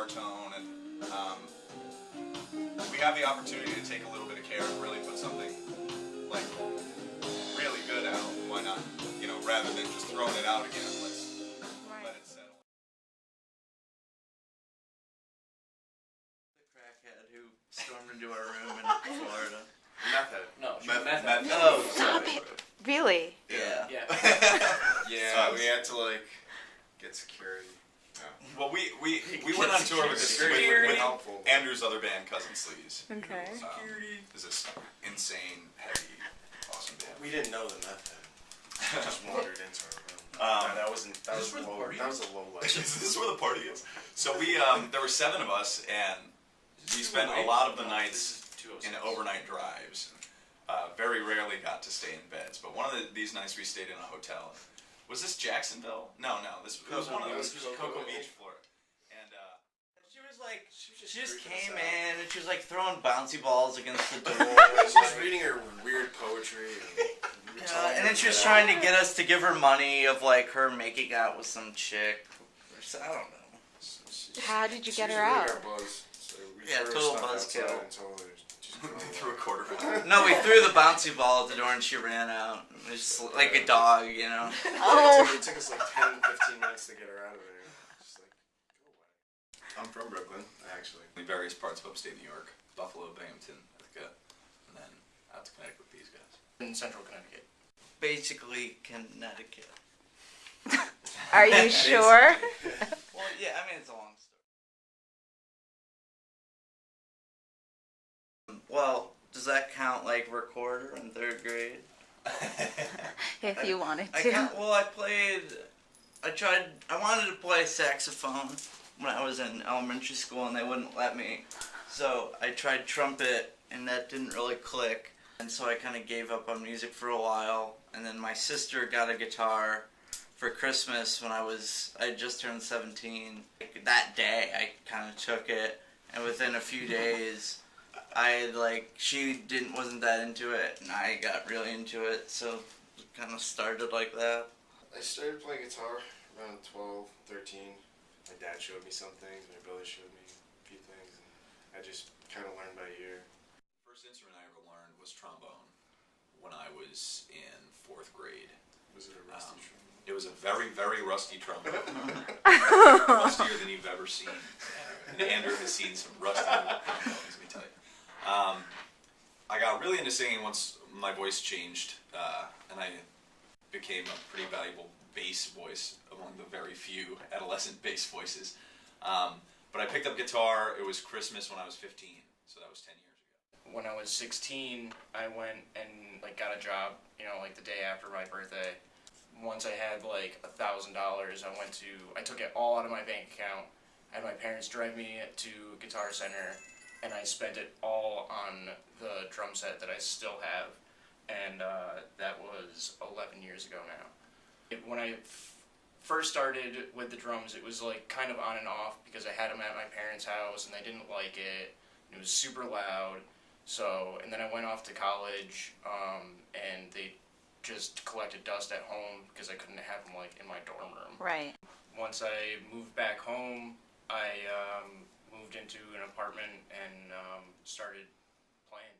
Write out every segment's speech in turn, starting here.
tone, and we have the opportunity to take a little bit of care and really put something like really good out. Why not? You know, rather than just throwing it out again, let's let it settle. The crackhead who stormed into our room in Florida. Meth head. No, Meth. Oh, Stop it. Really? yeah. Yeah, we had to like get security. Well, we went on tour with with Andrew's other band, Cousin Sleaze. Okay. Is this insane, heavy, awesome band. We didn't know the meth head. Just wandered into our room. That was a low light. This is where the party is. So we there were 7 of us, and we spent a lot of the nights in overnight drives. Very rarely got to stay in beds, but one of these nights we stayed in a hotel. Was this Jacksonville? No. This was one of those. Cocoa Beach, Florida. And She was like, she just came in and she was like throwing bouncy balls against the door. She was reading her weird poetry. And then she was trying to get us to give her money of like her making out with some chick. I don't know. How did you get her out? Total buzzkill. they threw a quarter at her. No, we threw the bouncy ball at the door and she ran out. It was just like a dog, you know. It took us like 10-15 minutes to get her out of there. Just like, go away. I'm from Brooklyn, actually. In various parts of upstate New York, Buffalo, Binghamton, Ithaca, and then out to Connecticut with these guys. In central Connecticut. Basically Connecticut. Are you sure? Well, yeah, I mean, it's a long story. Well, does that count like recorder in 3rd grade? If you wanted to. I wanted to play saxophone when I was in elementary school and they wouldn't let me. So I tried trumpet and that didn't really click. And so I kind of gave up on music for a while. And then my sister got a guitar for Christmas when I had just turned 17. That day I kind of took it, and within a few days she wasn't that into it and I got really into it, so it kind of started like that. I started playing guitar around 12, 13. My dad showed me some things, my brother showed me a few things, and I just kind of learned by ear. First instrument I ever learned was trombone when I was in 4th grade. Was it a rusty trombone? It was a very, very rusty trombone. Rustier than you've ever seen. And Andrew has seen some rusty trombones, let me tell you. I got really into singing once my voice changed, and I became a pretty valuable bass voice among the very few adolescent bass voices. But I picked up guitar. It was Christmas when I was 15, so that was 10 years ago. When I was 16, I went and got a job, the day after my birthday. Once I had $1,000, I took it all out of my bank account, had my parents drive me to Guitar Center, and I spent it all on the drum set that I still have, and that was 11 years ago now. When I first started with the drums, it was kind of on and off because I had them at my parents' house and they didn't like it, and it was super loud. So, and then I went off to college, and they just collected dust at home because I couldn't have them in my dorm room. Right. Once I moved back home, I moved into an apartment and started playing.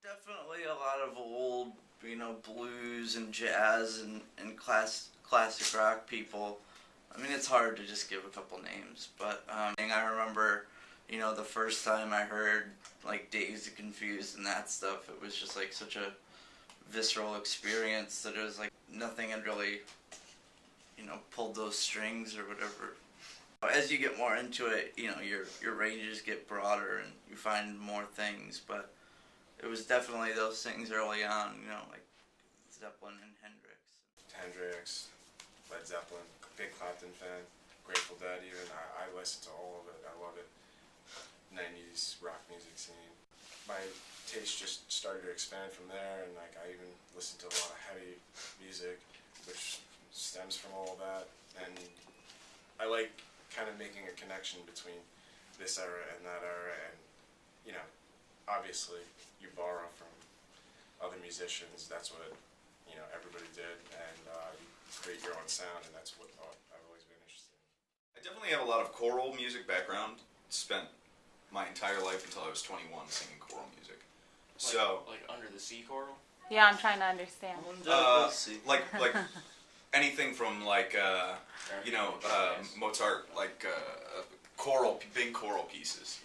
Definitely a lot of old, blues and jazz and classic rock people. I mean, it's hard to just give a couple names, but I remember, the first time I heard Dazed and Confused and that stuff, it was just such a visceral experience that it was nothing had really, pulled those strings or whatever. As you get more into it, your ranges get broader and you find more things, but it was definitely those things early on, Zeppelin and Hendrix, Led Zeppelin, big Clapton fan, Grateful Dead even. I listen to all of it. I love it. 90s rock music scene. My taste just started to expand from there, and I even listened to a lot of heavy music, which stems from all of that. And I like kind of making a connection between this era and that era, and obviously you borrow from other musicians. That's what everybody did, and you create your own sound, and that's what I've always been interested in. I definitely have a lot of choral music background. Spent my entire life until I was 21 singing choral music. Like Under the Sea choral? Yeah, I'm trying to understand. Like anything from like Mozart, like choral, big choral pieces.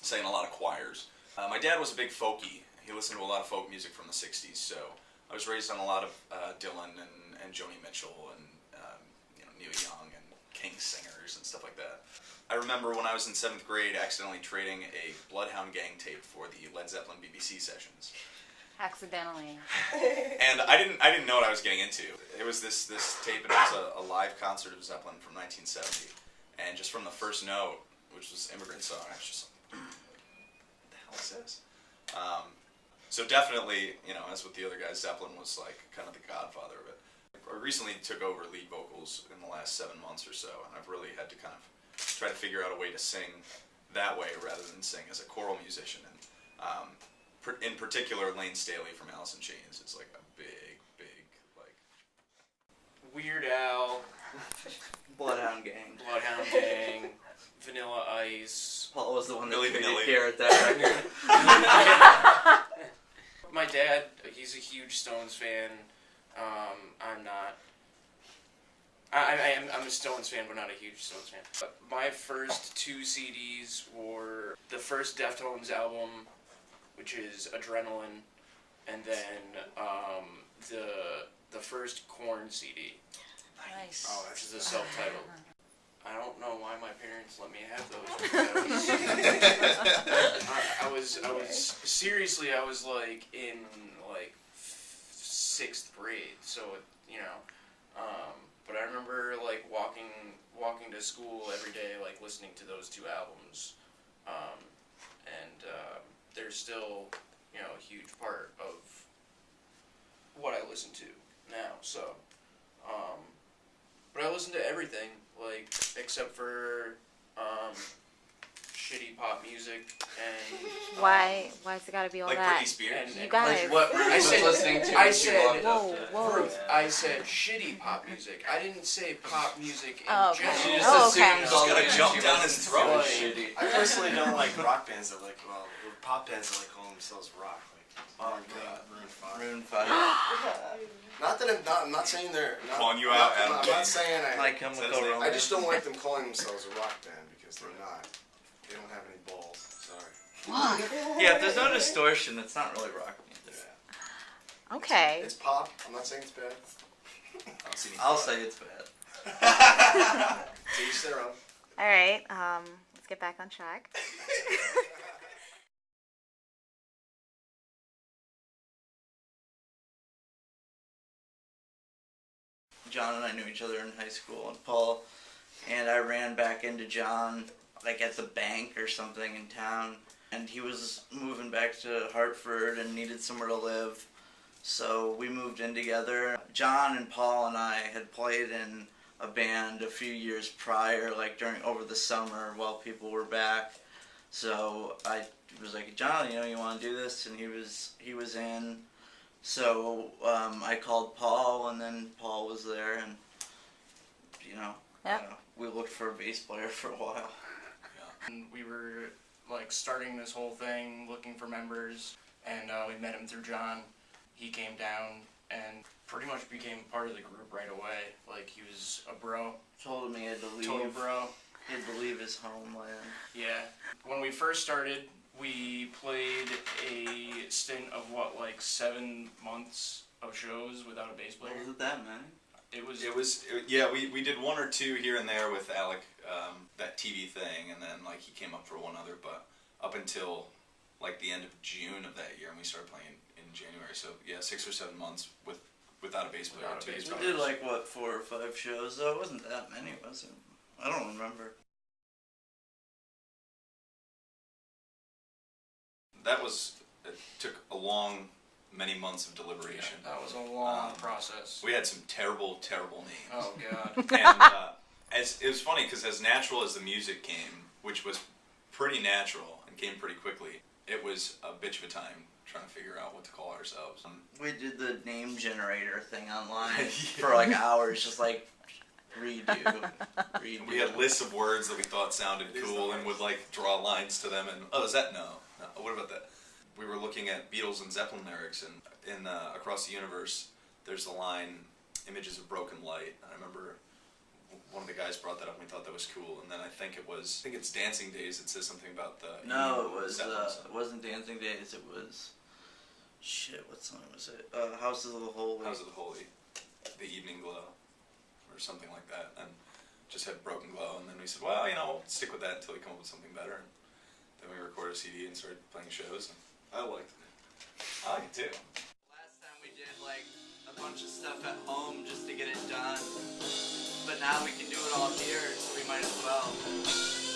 Sang a lot of choirs. My dad was a big folkie. He listened to a lot of folk music from the '60s. So I was raised on a lot of Dylan and Joni Mitchell and Neil Young and King singers and stuff like that. I remember when I was in 7th grade accidentally trading a Bloodhound Gang tape for the Led Zeppelin BBC sessions. Accidentally. And I didn't know what I was getting into. It was this tape, and it was a live concert of Zeppelin from 1970. And just from the first note, which was Immigrant Song, I was just like, what the hell is this? So definitely, as with the other guys, Zeppelin was like kind of the godfather of it. I recently took over lead vocals in the last 7 months or so, and I've really had to kind of try to figure out a way to sing that way rather than sing as a choral musician. And in particular, Lane Staley from Alice in Chains is like a big, like... Weird Al, Bloodhound Gang. Vanilla Ice. Paul was the one that Milli treated Vanilli. Pierre at that record. My dad, he's a huge Stones fan. I'm not. I'm a Stones fan, but not a huge Stones fan. But my first 2 CDs were the first Deftones album, which is Adrenaline, and then the first Korn CD, Nice. Oh, which that's is a self-titled. I don't know why my parents let me have those. I was seriously, I was like in like 6th grade, so but I remember like walking to school every day, like listening to those 2 albums, and they're still a huge part of what I listen to now. So, but I listen to everything, like except for shitty pop music and Why's it gotta be all Like that? Britney Spears. You guys. Like what I I said- was listening to I when she said- walked up Whoa, to whoa. Ruth, I said shitty pop music. I didn't say pop music in Oh, okay. She general. just Oh, assumed okay. all Just gotta the jump she down listens his to throat. is shitty. I personally don't like rock bands that or pop bands that call themselves rock. Maroon 5. Rune 5. Not that I'm not saying they're not, Calling you out, Adam. I'm not saying My Chemical Says they- Romance. I just don't like them calling themselves a rock band because they're not. They don't have any balls. Sorry. Yeah, if there's no distortion, it's not really rock music. Okay. It's pop. I'm not saying it's bad. I'll say it's bad. To each their own. All right. Let's get back on track. John and I knew each other in high school, and Paul and I ran back into John like at the bank or something in town, and he was moving back to Hartford and needed somewhere to live, so we moved in together. John and Paul and I had played in a band a few years prior, like over the summer while people were back, so I was like, John, you want to do this? And he was in. So I called Paul, and then Paul was there, and Yep. we looked for a bass player for a while. And we were like starting this whole thing, looking for members, and we met him through John. He came down and pretty much became part of the group right away. Like he was a bro, Told him he had to leave. total bro. He had to leave his homeland. Yeah. When we first started, we played a stint of 7 months of shows without a bass player. Was it that many? We did 1 or 2 here and there with Alec, that TV thing, and then he came up for one other, but up until the end of June of that year, and we started playing in January. So yeah, 6 or 7 months without a bass player. Without a bass We did 4 or 5 shows though. It wasn't that many, was it? I don't remember. It took many months of deliberation. Yeah, that was a long process. We had some terrible names. Oh god. And it was funny because as natural as the music came, which was pretty natural and came pretty quickly, it was a bitch of a time trying to figure out what to call ourselves. We did the name generator thing online for like hours, just like redo. We had lists of words that we thought sounded cool and would like draw lines to them. And oh, is that no? What about that? We were looking at Beatles and Zeppelin lyrics, and in Across the Universe, there's the line "Images of Broken Light." And I remember one of the guys brought that up and we thought that was cool. And then I think it's Dancing Days. It says something about the No, it was. Zeppelin It wasn't Dancing Days. It was. Shit, what song was it? Houses of the Holy. House of the Holy, The Evening Glow, or something like that, and just had Broken Glow. And then we said, well, we'll stick with that until we come up with something better. And then we recorded a CD and started playing shows. And I liked it. I like it too. Last time we did like a bunch of stuff at home just to get it done, but now we can do it all here, so we might as well.